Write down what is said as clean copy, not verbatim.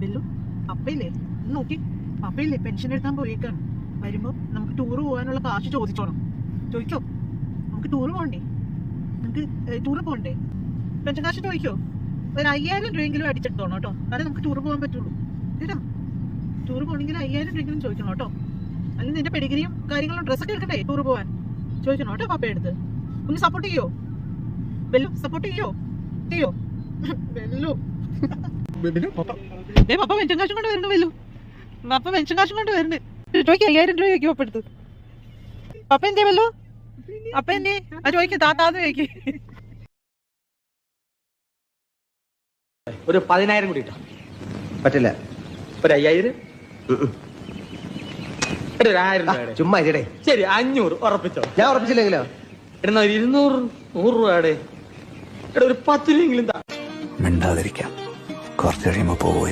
ബെല്ലു അപ്പയില്ലേ നോക്കി, അപ്പയില്ലേ പെൻഷൻ എടുക്കാൻ പോയേക്കാണ്. വരുമ്പോ നമുക്ക് ടൂറ് പോകാനുള്ള കാശ് ചോദിച്ചോ? നമുക്ക് ടൂറ് പോകണ്ടേ? നമുക്ക് ടൂറ് പോകണ്ടേ? പെൻഷൻ കാശ് ചോദിക്കോ? ഒരു 5000 രൂപയെങ്കിലും അടിച്ചെടുത്തോണം കേട്ടോ, എന്നാലേ നമുക്ക് ടൂറ് പോകാൻ പറ്റുള്ളൂ കേട്ടോ. ടൂറ് പോകണമെങ്കിൽ 5000 രൂപയെങ്കിലും ചോദിക്കണം കേട്ടോ. അല്ലെങ്കിൽ നിന്റെ പെഡിഗ്രിയും കാര്യങ്ങളും ഡ്രസ്സൊക്കെ എടുക്കട്ടെ ടൂറ് പോകാൻ. ചോദിക്കണം കേട്ടോ പപ്പ എടുത്ത്. ഒന്ന് സപ്പോർട്ട് ചെയ്യോ ബെല്ലു? സപ്പോർട്ട് ചെയ്യോ? ബെല്ലു പപ്പ പെൻഷൻ കാശും കൊണ്ട് വരുന്നു. ബെല്ലു പപ്പ പെൻഷൻ കാശും കൊണ്ട് വരുന്നു. ചോദിക്കാം 5000 രൂപ ചോദിക്കും പപ്പ എടുത്ത്. പപ്പ എന്തേ ബെല്ലു? അപ്പ എന്തേ? ആ ചോദിക്കും, താത്താന്ന് ചോദിക്കും. ഒരു 10000 കൂടി ഇട്ടോ. പറ്റില്ല. ഒരു 5000, ഒരു 1000 ചുമ്മാ ഇരിടേ. ശരി 500 ഉറപ്പിച്ചോ? ഞാൻ ഉറപ്പിച്ചില്ലെങ്കിലോ? എടാ 200 100 രൂപയുടെ എടാ ഒരു 10 രൂപയെങ്കിലും മിണ്ടാതിരിക്കാം, കുറച്ച് കഴിയുമ്പോ പോയി.